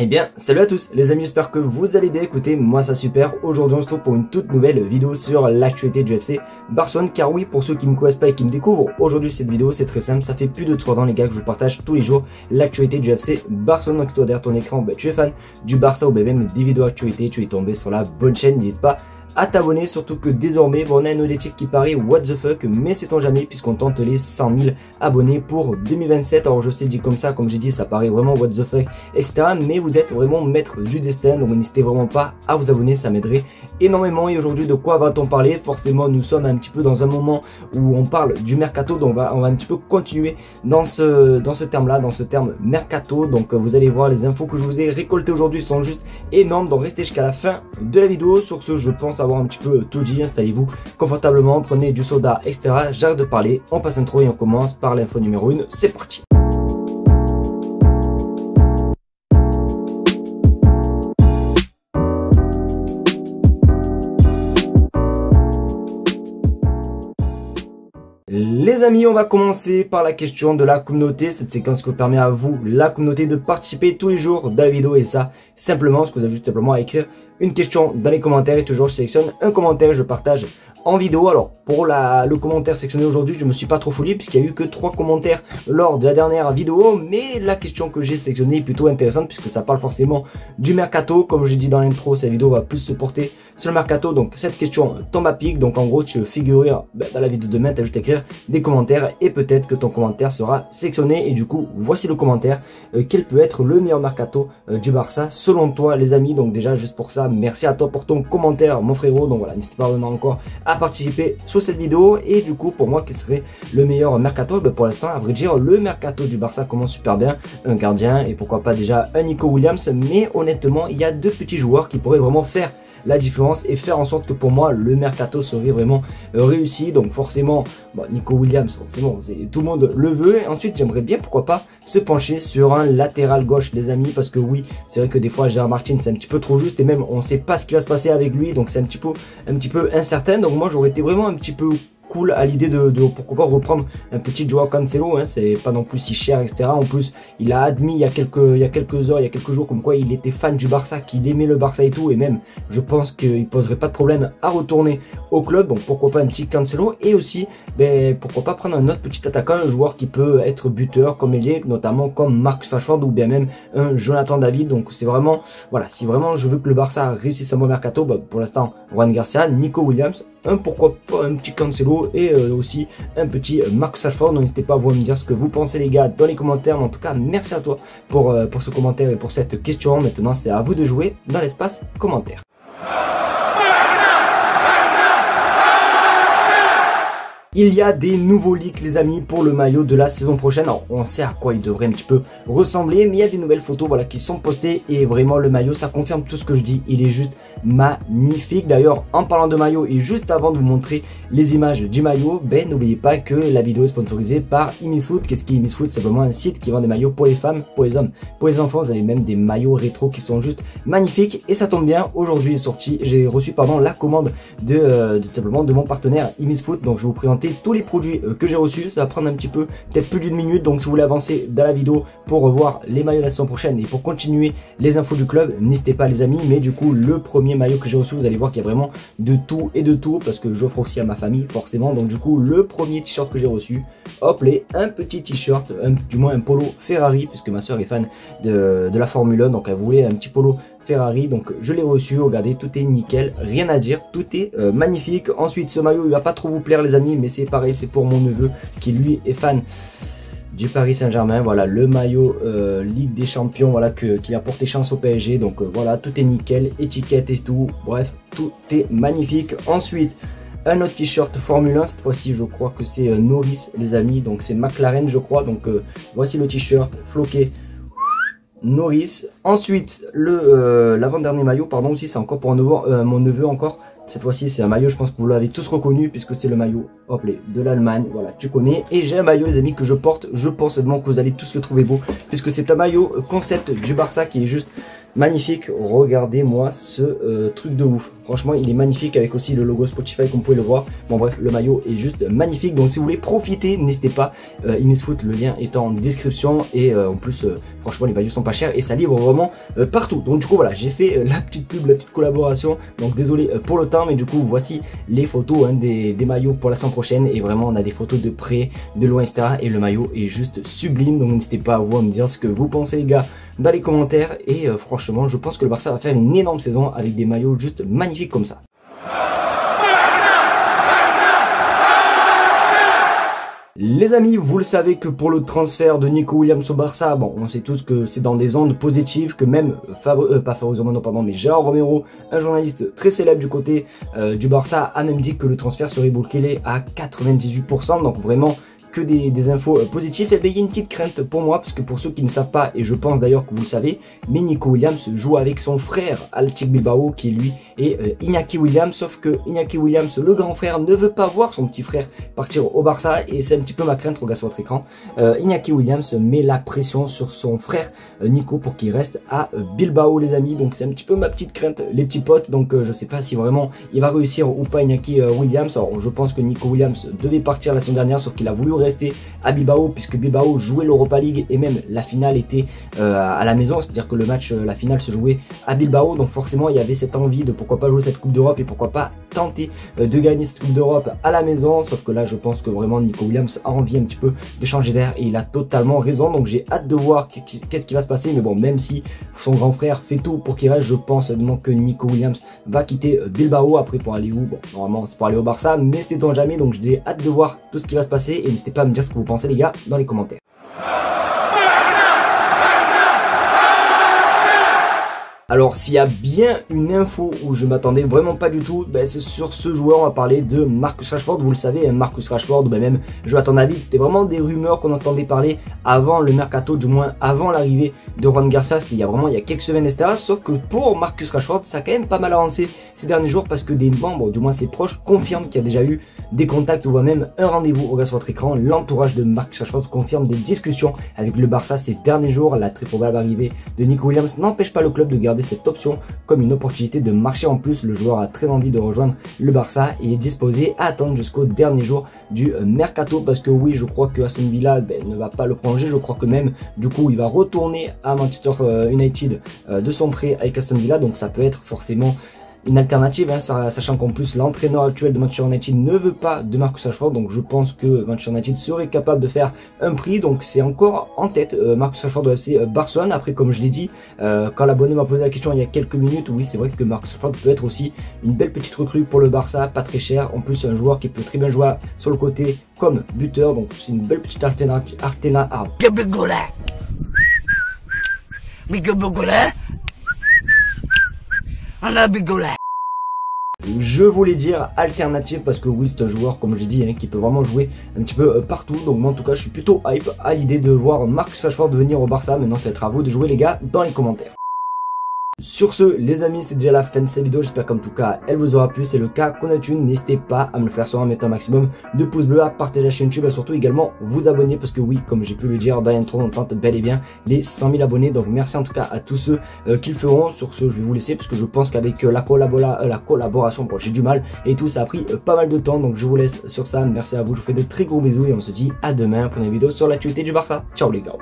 Eh bien, salut à tous les amis, j'espère que vous allez bien. Écoutez, moi ça super. Aujourd'hui on se retrouve pour une toute nouvelle vidéo sur l'actualité du FC Barcelone. Car oui, pour ceux qui me connaissent pas et qui me découvrent, aujourd'hui cette vidéo c'est très simple. Ça fait plus de 3 ans les gars que je vous partage tous les jours l'actualité du FC Barcelone. Donc si toi derrière ton écran, tu es fan du Barça ou même des vidéos actualité, tu es tombé sur la bonne chaîne, n'hésite pas à t'abonner, surtout que désormais on a un objectif qui paraît what the fuck, mais sait-on jamais puisqu'on tente les 100 000 abonnés pour 2027. Alors je sais, dit comme ça, comme j'ai dit, ça paraît vraiment what the fuck, etc. Mais vous êtes vraiment maître du destin, donc n'hésitez vraiment pas à vous abonner, ça m'aiderait énormément. Et aujourd'hui, de quoi va-t-on parler? Forcément, nous sommes un petit peu dans un moment où on parle du mercato, donc on va un petit peu continuer dans ce terme-là, dans ce terme mercato. Donc vous allez voir, les infos que je vous ai récoltées aujourd'hui sont juste énormes, donc restez jusqu'à la fin de la vidéo. Sur ce, je pense avoir un petit peu tout dit. Installez-vous confortablement, prenez du soda, etc. J'arrête de parler, on passe intro et on commence par l'info numéro 1. C'est parti. Les amis, on va commencer par la question de la communauté. Cette séquence qui vous permet à vous, la communauté, de participer tous les jours dans la vidéo. Et ça, simplement, parce que vous avez juste simplement à écrire une question dans les commentaires. Et toujours, je sélectionne un commentaire et je partage en vidéo. Alors, pour le commentaire sectionné aujourd'hui, je me suis pas trop foulé puisqu'il y a eu que 3 commentaires lors de la dernière vidéo. Mais la question que j'ai sélectionnée est plutôt intéressante puisque ça parle forcément du mercato. Comme j'ai dit dans l'intro, cette vidéo va plus se porter sur le mercato. Donc, cette question tombe à pic. Donc, en gros, tu veux figurer dans la vidéo de demain, tu as juste à écrire des commentaires et peut-être que ton commentaire sera sélectionné. Et du coup, voici le commentaire. Quel peut être le meilleur mercato du Barça selon toi, les amis? Donc, déjà, juste pour ça, merci à toi pour ton commentaire, mon frérot. Donc, voilà, n'hésitez pas encore à participer sur cette vidéo. Et du coup, pour moi, quel serait le meilleur mercato? Pour l'instant, à vrai dire, le mercato du Barça commence super bien. Un gardien et pourquoi pas déjà un Nico Williams. Mais honnêtement, il y a 2 petits joueurs qui pourraient vraiment faire la différence et faire en sorte que pour moi le mercato serait vraiment réussi. Donc forcément, Nico Williams, forcément tout le monde le veut. Et ensuite, j'aimerais bien, pourquoi pas, se pencher sur un latéral gauche, les amis, parce que oui, c'est vrai que des fois Gérard Martin c'est un petit peu trop juste et même on sait pas ce qui va se passer avec lui, donc c'est un petit peu incertain. Donc moi j'aurais été vraiment un petit peu cool à l'idée de pourquoi pas reprendre un petit Joao Cancelo, hein, c'est pas non plus si cher, etc. En plus, il a admis il y a quelques jours comme quoi il était fan du Barça, qu'il aimait le Barça et tout, et même je pense qu'il poserait pas de problème à retourner au club. Donc pourquoi pas un petit Cancelo, et aussi pourquoi pas prendre un autre petit attaquant, un joueur qui peut être buteur comme ailier, notamment comme Marcus Rashford ou bien même un Jonathan David. Donc c'est vraiment, voilà, si vraiment je veux que le Barça réussisse un bon mercato, pour l'instant Juan Garcia, Nico Williams, pourquoi pas un petit Cancelo et aussi un petit Marcus Rashford. N'hésitez pas à vous me dire ce que vous pensez les gars dans les commentaires. Mais en tout cas, merci à toi pour ce commentaire et pour cette question. Maintenant, c'est à vous de jouer dans l'espace commentaire. Il y a des nouveaux leaks les amis pour le maillot de la saison prochaine. Alors on sait à quoi il devrait un petit peu ressembler, mais il y a des nouvelles photos voilà, qui sont postées et vraiment le maillot ça confirme tout ce que je dis. Il est juste magnifique. D'ailleurs en parlant de maillot et juste avant de vous montrer les images du maillot, n'oubliez pas que la vidéo est sponsorisée par Imisfoot. Qu'est-ce qu'est Imisfoot? C'est vraiment un site qui vend des maillots pour les femmes, pour les hommes, pour les enfants. Vous avez même des maillots rétro qui sont juste magnifiques et ça tombe bien. Aujourd'hui est sorti, j'ai reçu la commande de mon partenaire Imisfoot. Donc je vais vous présenter tous les produits que j'ai reçus. Ça va prendre un petit peu, peut-être plus d'1 minute. Donc si vous voulez avancer dans la vidéo pour revoir les maillots de la saison prochaine et pour continuer les infos du club, n'hésitez pas les amis. Mais du coup le premier maillot que j'ai reçu, vous allez voir qu'il y a vraiment de tout et de tout parce que j'offre aussi à ma famille forcément. Donc du coup le premier t-shirt que j'ai reçu, hop les, un petit t-shirt, du moins un polo Ferrari puisque ma soeur est fan de la Formule 1. Donc elle voulait un petit polo Ferrari, donc je l'ai reçu. Regardez, tout est nickel, rien à dire, tout est magnifique. Ensuite ce maillot il va pas trop vous plaire les amis, mais c'est pareil, c'est pour mon neveu qui lui est fan du Paris Saint-Germain. Voilà le maillot Ligue des Champions, voilà qui a porté chance au PSG. Donc voilà, tout est nickel, étiquette et tout, bref tout est magnifique. Ensuite un autre t-shirt Formule 1, cette fois-ci je crois que c'est Norris les amis, donc c'est McLaren je crois. Donc voici le t-shirt floqué Norris. Ensuite l'avant-dernier maillot, pardon, aussi c'est encore pour mon neveu encore. Cette fois-ci c'est un maillot, je pense que vous l'avez tous reconnu puisque c'est le maillot de l'Allemagne, voilà tu connais. Et j'ai un maillot les amis que je porte, je pense seulement que vous allez tous le trouver beau puisque c'est un maillot concept du Barça qui est juste magnifique. Regardez-moi ce truc de ouf, franchement il est magnifique avec aussi le logo Spotify comme vous pouvez le voir. Bon bref, le maillot est juste magnifique, donc si vous voulez profiter, n'hésitez pas, Innisfoot, le lien est en description et en plus franchement les maillots sont pas chers et ça livre vraiment partout. Donc du coup voilà, j'ai fait la petite pub, la petite collaboration, donc désolé pour le temps, mais du coup voici les photos hein, des maillots pour la semaine prochaine et vraiment on a des photos de près, de loin, etc. Et le maillot est juste sublime, donc n'hésitez pas à vous à me dire ce que vous pensez les gars dans les commentaires et franchement je pense que le Barça va faire une énorme saison avec des maillots juste magnifiques comme ça. Les amis, vous le savez que pour le transfert de Nico Williams au Barça, bon, on sait tous que c'est dans des ondes positives, que même, pas Fabrizio Romano, pardon, mais Gérard Romero, un journaliste très célèbre du côté du Barça, a même dit que le transfert serait bouclé à 98%, donc vraiment que des infos positives. Et bien il y a une petite crainte pour moi, parce que pour ceux qui ne savent pas, et je pense d'ailleurs que vous le savez, mais Nico Williams joue avec son frère Athletic Bilbao, qui lui est Iñaki Williams, sauf que Iñaki Williams, le grand frère, ne veut pas voir son petit frère partir au Barça, et c'est un petit peu ma crainte, regarde sur votre écran. Iñaki Williams met la pression sur son frère Nico pour qu'il reste à Bilbao les amis, donc c'est un petit peu ma petite crainte les petits potes, donc je sais pas si vraiment il va réussir ou pas Iñaki Williams. Alors je pense que Nico Williams devait partir la semaine dernière, sauf qu'il a voulu rester à Bilbao puisque Bilbao jouait l'Europa League et même la finale était à la maison, c'est-à-dire que le match, la finale se jouait à Bilbao, donc forcément il y avait cette envie de pourquoi pas jouer cette Coupe d'Europe et pourquoi pas tenter de gagner cette Coupe d'Europe à la maison, sauf que là je pense que vraiment Nico Williams a envie un petit peu de changer d'air et il a totalement raison, donc j'ai hâte de voir qu'est-ce qui va se passer, mais bon, même si son grand frère fait tout pour qu'il reste, je pense donc que Nico Williams va quitter Bilbao. Après pour aller où, bon normalement c'est pour aller au Barça, mais c'est donc jamais, donc j'ai hâte de voir tout ce qui va se passer et n'hésitez pas à me dire ce que vous pensez les gars dans les commentaires. Alors s'il y a bien une info où je m'attendais vraiment pas du tout, ben, c'est sur ce joueur. On va parler de Marcus Rashford. Vous le savez, Marcus Rashford, ben même Jonathan David, c'était vraiment des rumeurs qu'on entendait parler avant le mercato, du moins avant l'arrivée de Juan Garcia. C'était il y a quelques semaines, etc. Sauf que pour Marcus Rashford, ça a quand même pas mal avancé ces derniers jours parce que des membres, du moins ses proches, confirment qu'il y a déjà eu des contacts ou même un rendez-vous. Regarde sur votre écran, l'entourage de Marcus Rashford confirme des discussions avec le Barça ces derniers jours. La très probable arrivée de Nico Williams n'empêche pas le club de garder cette option comme une opportunité de marché. En plus, le joueur a très envie de rejoindre le Barça et est disposé à attendre jusqu'au dernier jour du mercato parce que oui, je crois que Aston Villa ne va pas le prolonger. Je crois que même du coup il va retourner à Manchester United de son prêt avec Aston Villa, donc ça peut être forcément une alternative, hein, sachant qu'en plus l'entraîneur actuel de Manchester United ne veut pas de Marcus Rashford, donc je pense que Manchester United serait capable de faire un prix, donc c'est encore en tête Marcus Rashford de FC Barcelone. Après comme je l'ai dit, quand l'abonné m'a posé la question il y a quelques minutes, oui c'est vrai que Marcus Rashford peut être aussi une belle petite recrue pour le Barça, pas très cher, en plus un joueur qui peut très bien jouer sur le côté comme buteur, donc c'est une belle petite alternative. Je voulais dire alternative parce que oui c'est un joueur comme je dis hein, qui peut vraiment jouer un petit peu partout, donc moi en tout cas je suis plutôt hype à l'idée de voir Marcus Rashford venir au Barça. Maintenant ça va être à vous de jouer les gars dans les commentaires. Sur ce les amis, c'est déjà la fin de cette vidéo, j'espère qu'en tout cas elle vous aura plu. C'est le cas qu'on a une, n'hésitez pas à me le faire savoir en mettant un maximum de pouces bleus, à partager la chaîne YouTube et surtout également vous abonner parce que oui comme j'ai pu le dire dans l'intro, on tente bel et bien les 100 000 abonnés, donc merci en tout cas à tous ceux qui le feront. Sur ce je vais vous laisser parce que je pense qu'avec la collaboration, bon j'ai du mal et tout, ça a pris pas mal de temps, donc je vous laisse sur ça. Merci à vous, je vous fais de très gros bisous et on se dit à demain pour une vidéo sur l'actualité du Barça. Ciao les gars.